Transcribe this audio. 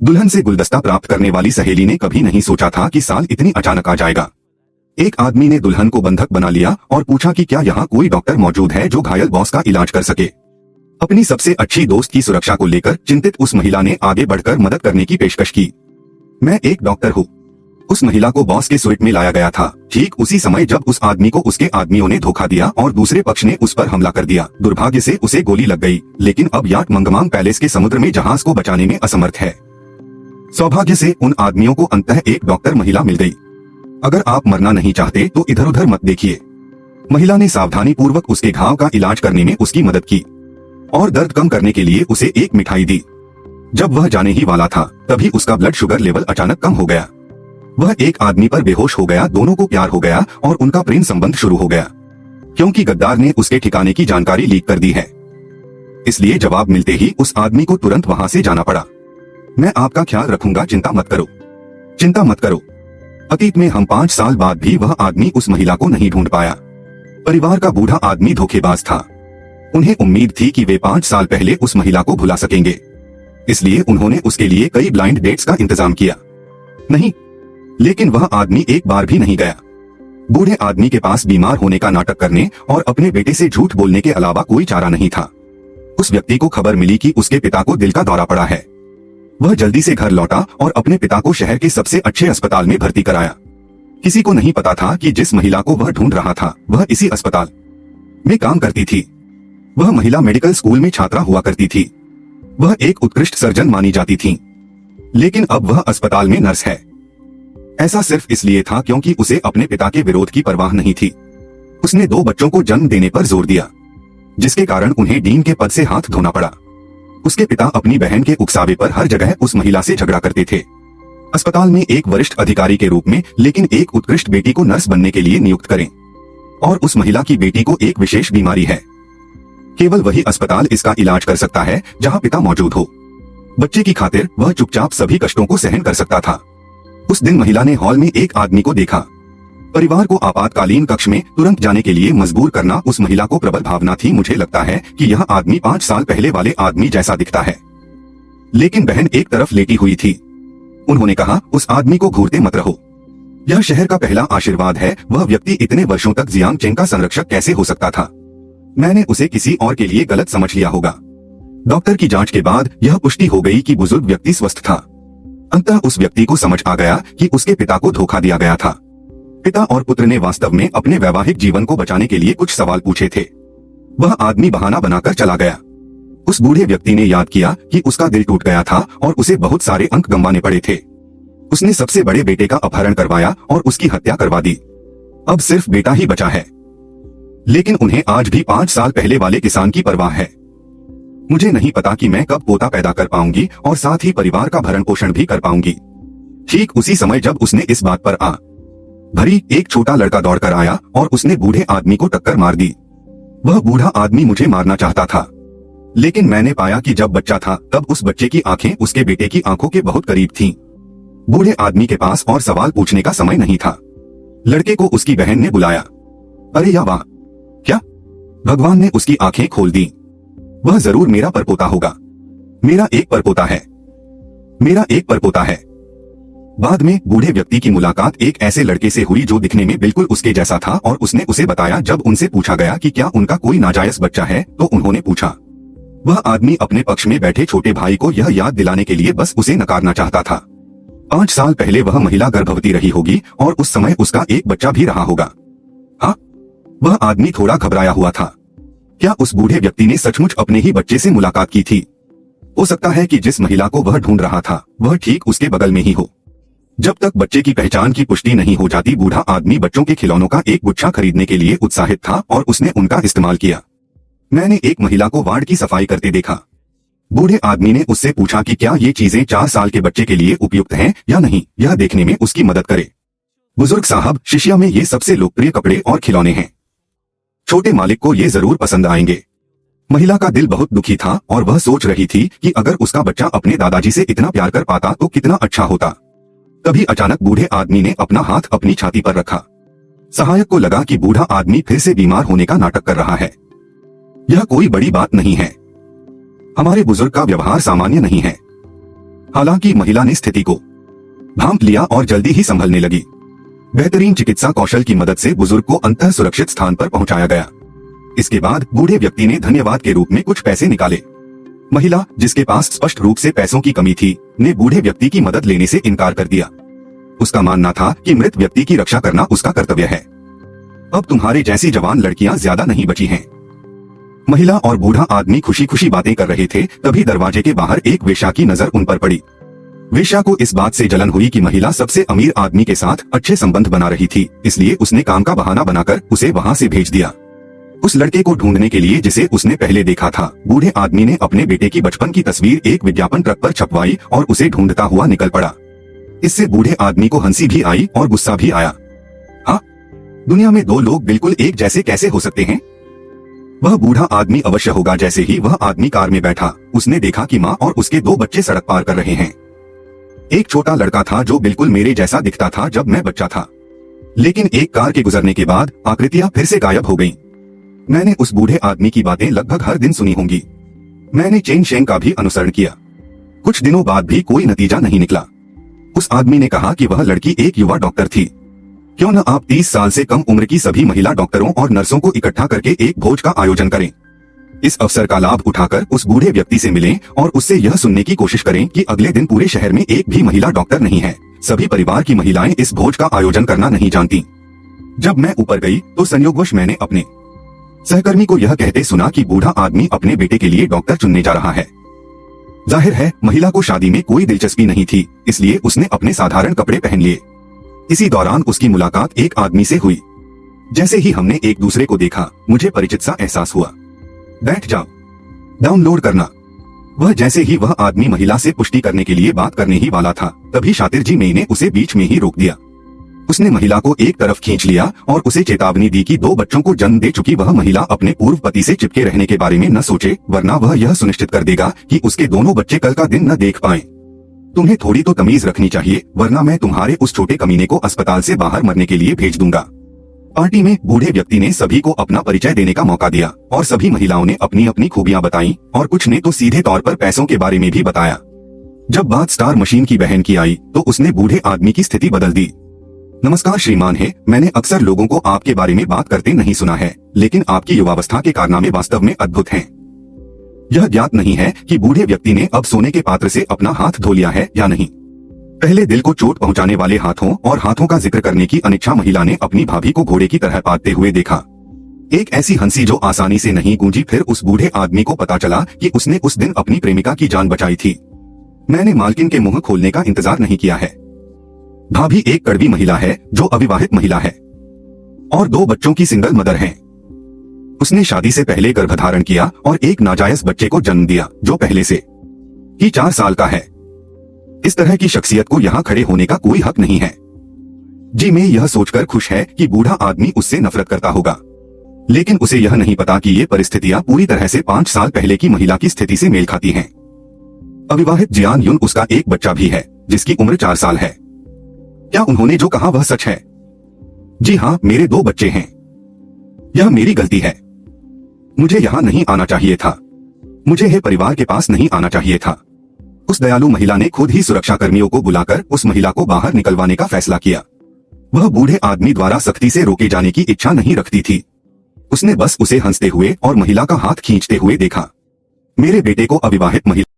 दुल्हन से गुलदस्ता प्राप्त करने वाली सहेली ने कभी नहीं सोचा था कि साल इतनी अचानक आ जाएगा। एक आदमी ने दुल्हन को बंधक बना लिया और पूछा कि क्या यहाँ कोई डॉक्टर मौजूद है जो घायल बॉस का इलाज कर सके। अपनी सबसे अच्छी दोस्त की सुरक्षा को लेकर चिंतित उस महिला ने आगे बढ़कर मदद करने की पेशकश की। मैं एक डॉक्टर हूँ। उस महिला को बॉस के स्वीट में लाया गया था, ठीक उसी समय जब उस आदमी को उसके आदमियों ने धोखा दिया और दूसरे पक्ष ने उस पर हमला कर दिया। दुर्भाग्य से उसे गोली लग गई, लेकिन अब याट मंगमांग पैलेस के समुद्र में जहाज को बचाने में असमर्थ है। सौभाग्य से उन आदमियों को अंततः एक डॉक्टर महिला मिल गई। अगर आप मरना नहीं चाहते तो इधर उधर मत देखिए। महिला ने सावधानी पूर्वक उसके घाव का इलाज करने में उसकी मदद की और दर्द कम करने के लिए उसे एक मिठाई दी। जब वह जाने ही वाला था तभी उसका ब्लड शुगर लेवल अचानक कम हो गया। वह एक आदमी पर बेहोश हो गया, दोनों को प्यार हो गया और उनका प्रेम संबंध शुरू हो गया, क्योंकि गद्दार ने उसके ठिकाने की जानकारी लीक कर दी है। इसलिए जवाब मिलते ही उस आदमी को तुरंत वहां से जाना पड़ा। मैं आपका ख्याल रखूंगा, चिंता मत करो, चिंता मत करो। अतीत में हम 5 साल बाद भी वह आदमी उस महिला को नहीं ढूंढ पाया। परिवार का बूढ़ा आदमी धोखेबाज था। उन्हें उम्मीद थी कि वे 5 साल पहले उस महिला को भुला सकेंगे, इसलिए उन्होंने उसके लिए कई ब्लाइंड डेट्स का इंतजाम किया। नहीं, लेकिन वह आदमी एक बार भी नहीं गया। बूढ़े आदमी के पास बीमार होने का नाटक करने और अपने बेटे से झूठ बोलने के अलावा कोई चारा नहीं था। उस व्यक्ति को खबर मिली कि उसके पिता को दिल का दौरा पड़ा है। वह जल्दी से घर लौटा और अपने पिता को शहर के सबसे अच्छे अस्पताल में भर्ती कराया। किसी को नहीं पता था कि जिस महिला को वह ढूंढ रहा था वह इसी अस्पताल में काम करती थी। वह महिला मेडिकल स्कूल में छात्रा हुआ करती थी। वह एक उत्कृष्ट सर्जन मानी जाती थी, लेकिन अब वह अस्पताल में नर्स है। ऐसा सिर्फ इसलिए था क्योंकि उसे अपने पिता के विरोध की परवाह नहीं थी। उसने 2 बच्चों को जन्म देने पर जोर दिया, जिसके कारण उन्हें डीन के पद से हाथ धोना पड़ा। उसके पिता अपनी बहन के उकसावे पर हर जगह उस महिला से झगड़ा करते थे। अस्पताल में एक वरिष्ठ अधिकारी के रूप में, लेकिन एक उत्कृष्ट बेटी को नर्स बनने के लिए नियुक्त करें। और उस महिला की बेटी को एक विशेष बीमारी है। केवल वही अस्पताल इसका इलाज कर सकता है जहां पिता मौजूद हो। बच्चे की खातिर वह चुपचाप सभी कष्टों को सहन कर सकता था। उस दिन महिला ने हॉल में एक आदमी को देखा। परिवार को आपातकालीन कक्ष में तुरंत जाने के लिए मजबूर करना उस महिला को प्रबल भावना थी। मुझे लगता है कि यह आदमी 5 साल पहले वाले आदमी जैसा दिखता है। लेकिन बहन एक तरफ लेटी हुई थी। उन्होंने कहा, उस आदमी को घूरते मत रहो। यह शहर का पहला आशीर्वाद है। वह व्यक्ति इतने वर्षों तक जियांग चेंग का संरक्षक कैसे हो सकता था? मैंने उसे किसी और के लिए गलत समझ लिया होगा। डॉक्टर की जांच के बाद यह पुष्टि हो गई कि बुजुर्ग व्यक्ति स्वस्थ था। अंततः उस व्यक्ति को समझ आ गया कि उसके पिता को धोखा दिया गया था। पिता और पुत्र ने वास्तव में अपने वैवाहिक जीवन को बचाने के लिए कुछ सवाल पूछे थे। वह आदमी बहाना बनाकर चला गया। उस बूढ़े व्यक्ति ने याद किया कि उसका दिल टूट गया था और उसे बहुत सारे अंक गंवाने पड़े थे। उसने सबसे बड़े बेटे का अपहरण करवाया और उसकी हत्या करवा दी। अब सिर्फ बेटा ही बचा है, लेकिन उन्हें आज भी 5 साल पहले वाले किसान की परवाह है। मुझे नहीं पता कि मैं कब पोता पैदा कर पाऊंगी और साथ ही परिवार का भरण पोषण भी कर पाऊंगी। ठीक उसी समय जब उसने इस बात पर भरी, एक छोटा लड़का दौड़कर आया और उसने बूढ़े आदमी को टक्कर मार दी। वह बूढ़ा आदमी मुझे मारना चाहता था, लेकिन मैंने पाया कि जब बच्चा था तब उस बच्चे की आंखें उसके बेटे की आंखों के बहुत करीब थीं। बूढ़े आदमी के पास और सवाल पूछने का समय नहीं था। लड़के को उसकी बहन ने बुलाया। अरे या वाह, क्या भगवान ने उसकी आंखें खोल दी। वह जरूर मेरा परपोता होगा। मेरा एक परपोता है, मेरा एक परपोता है। बाद में बूढ़े व्यक्ति की मुलाकात एक ऐसे लड़के से हुई जो दिखने में बिल्कुल उसके जैसा था और उसने उसे बताया। जब उनसे पूछा गया कि क्या उनका कोई नाजायज बच्चा है तो उन्होंने पूछा। वह आदमी अपने पक्ष में बैठे छोटे भाई को यह याद दिलाने के लिए बस उसे नकारना चाहता था। 5 साल पहले वह महिला गर्भवती रही होगी और उस समय उसका एक बच्चा भी रहा होगा। हाँ, वह आदमी थोड़ा घबराया हुआ था। क्या उस बूढ़े व्यक्ति ने सचमुच अपने ही बच्चे से मुलाकात की थी? हो सकता है कि जिस महिला को वह ढूंढ रहा था वह ठीक उसके बगल में ही हो। जब तक बच्चे की पहचान की पुष्टि नहीं हो जाती, बूढ़ा आदमी बच्चों के खिलौनों का एक गुच्छा खरीदने के लिए उत्साहित था और उसने उनका इस्तेमाल किया। मैंने एक महिला को वार्ड की सफाई करते देखा। बूढ़े आदमी ने उससे पूछा कि क्या ये चीजें 4 साल के बच्चे के लिए उपयुक्त हैं या नहीं, यह देखने में उसकी मदद करे। बुजुर्ग साहब, शिष्या में ये सबसे लोकप्रिय कपड़े और खिलौने हैं। छोटे मालिक को ये जरूर पसंद आएंगे। महिला का दिल बहुत दुखी था और वह सोच रही थी कि अगर उसका बच्चा अपने दादाजी से इतना प्यार कर पाता तो कितना अच्छा होता। तभी अचानक बूढ़े आदमी ने अपना हाथ अपनी छाती पर रखा। सहायक को लगा कि बूढ़ा आदमी फिर से बीमार होने का नाटक कर रहा है। यह कोई बड़ी बात नहीं है। हमारे बुजुर्ग का व्यवहार सामान्य नहीं है। हालांकि महिला ने स्थिति को भांप लिया और जल्दी ही संभलने लगी। बेहतरीन चिकित्सा कौशल की मदद से बुजुर्ग को अंततः सुरक्षित स्थान पर पहुंचाया गया। इसके बाद बूढ़े व्यक्ति ने धन्यवाद के रूप में कुछ पैसे निकाले। महिला, जिसके पास स्पष्ट रूप से पैसों की कमी थी, ने बूढ़े व्यक्ति की मदद लेने से इनकार कर दिया। उसका मानना था कि मृत व्यक्ति की रक्षा करना उसका कर्तव्य है। अब तुम्हारे जैसी जवान लड़कियां ज्यादा नहीं बची हैं। महिला और बूढ़ा आदमी खुशी खुशी बातें कर रहे थे, तभी दरवाजे के बाहर एक वेश्या की नजर उन पर पड़ी। वेश्या को इस बात से जलन हुई कि महिला सबसे अमीर आदमी के साथ अच्छे संबंध बना रही थी, इसलिए उसने काम का बहाना बनाकर उसे वहां से भेज दिया। उस लड़के को ढूंढने के लिए जिसे उसने पहले देखा था, बूढ़े आदमी ने अपने बेटे की बचपन की तस्वीर एक विज्ञापन ट्रक पर छपवाई और उसे ढूंढता हुआ निकल पड़ा। इससे बूढ़े आदमी को हंसी भी आई और गुस्सा भी आया। हाँ, दुनिया में दो लोग बिल्कुल एक जैसे कैसे हो सकते हैं? वह बूढ़ा आदमी अवश्य होगा। जैसे ही वह आदमी कार में बैठा, उसने देखा कि माँ और उसके दो बच्चे सड़क पार कर रहे हैं। एक छोटा लड़का था जो बिल्कुल मेरे जैसा दिखता था जब मैं बच्चा था, लेकिन एक कार के गुजरने के बाद आकृतियां फिर से गायब हो गईं। मैंने उस बूढ़े आदमी की बातें लगभग हर दिन सुनी होंगी। मैंने चेन शेंग का भी अनुसरण किया। कुछ दिनों बाद भी कोई नतीजा नहीं निकला। उस आदमी ने कहा कि वह लड़की एक युवा डॉक्टर थी। क्यों न आप 30 साल से कम उम्र की सभी महिला डॉक्टरों और नर्सों को इकट्ठा करके एक भोज का आयोजन करें। इस अवसर का लाभ उठाकर उस बूढ़े व्यक्ति से मिलें और उससे यह सुनने की कोशिश करें कि अगले दिन पूरे शहर में एक भी महिला डॉक्टर नहीं है। सभी परिवार की महिलाएं इस भोज का आयोजन करना नहीं जानती। जब मैं ऊपर गई तो संयोगवश मैंने अपने सहकर्मी को यह कहते सुना कि बूढ़ा आदमी अपने बेटे के लिए डॉक्टर चुनने जा रहा है। जाहिर है महिला को शादी में कोई दिलचस्पी नहीं थी, इसलिए उसने अपने साधारण कपड़े पहन लिए। इसी दौरान उसकी मुलाकात एक आदमी से हुई। जैसे ही हमने एक दूसरे को देखा, मुझे परिचित सा एहसास हुआ। बैठ जाओ, डाउनलोड करना। वह जैसे ही वह आदमी महिला से पुष्टि करने के लिए बात करने ही वाला था, तभी शातिर जी ने उसे बीच में ही रोक दिया। उसने महिला को एक तरफ खींच लिया और उसे चेतावनी दी कि 2 बच्चों को जन्म दे चुकी वह महिला अपने पूर्व पति से चिपके रहने के बारे में न सोचे, वरना वह यह सुनिश्चित कर देगा कि उसके दोनों बच्चे कल का दिन न देख पाएं। तुम्हें थोड़ी तो तमीज रखनी चाहिए, वरना मैं तुम्हारे उस छोटे कमीने को अस्पताल से बाहर मरने के लिए भेज दूंगा। पार्टी में बूढ़े व्यक्ति ने सभी को अपना परिचय देने का मौका दिया और सभी महिलाओं ने अपनी अपनी खूबियां बताई और कुछ ने तो सीधे तौर पर पैसों के बारे में भी बताया। जब बात स्टार मशीन की बहन की आई तो उसने बूढ़े आदमी की स्थिति बदल दी। नमस्कार श्रीमान है, मैंने अक्सर लोगों को आपके बारे में बात करते नहीं सुना है, लेकिन आपकी युवावस्था के कारनामे वास्तव में अद्भुत हैं। यह ज्ञात नहीं है कि बूढ़े व्यक्ति ने अब सोने के पात्र से अपना हाथ धो लिया है या नहीं। पहले दिल को चोट पहुंचाने वाले हाथों और हाथों का जिक्र करने की अनिच्छा महिला ने अपनी भाभी को घोड़े की तरह पादते हुए देखा। एक ऐसी हंसी जो आसानी से नहीं गूंजी। फिर उस बूढ़े आदमी को पता चला कि उसने उस दिन अपनी प्रेमिका की जान बचाई थी। मैंने मालकिन के मुंह खोलने का इंतजार नहीं किया है। भाभी एक कड़वी महिला है जो अविवाहित महिला है और 2 बच्चों की सिंगल मदर है। उसने शादी से पहले गर्भधारण किया और एक नाजायज बच्चे को जन्म दिया जो पहले से ही 4 साल का है। इस तरह की शख्सियत को यहाँ खड़े होने का कोई हक नहीं है। जी मैं यह सोचकर खुश है कि बूढ़ा आदमी उससे नफरत करता होगा, लेकिन उसे यह नहीं पता कि ये परिस्थितियां पूरी तरह से 5 साल पहले की महिला की स्थिति से मेल खाती हैं। अविवाहित जियान युन, उसका एक बच्चा भी है जिसकी उम्र 4 साल है। क्या उन्होंने जो कहा वह सच है? जी हाँ, मेरे 2 बच्चे हैं। यह मेरी गलती है। मुझे यहाँ नहीं आना चाहिए था। मुझे है परिवार के पास नहीं आना चाहिए था। उस दयालु महिला ने खुद ही सुरक्षा कर्मियों को बुलाकर उस महिला को बाहर निकलवाने का फैसला किया। वह बूढ़े आदमी द्वारा सख्ती से रोके जाने की इच्छा नहीं रखती थी। उसने बस उसे हंसते हुए और महिला का हाथ खींचते हुए देखा। मेरे बेटे को अविवाहित महिला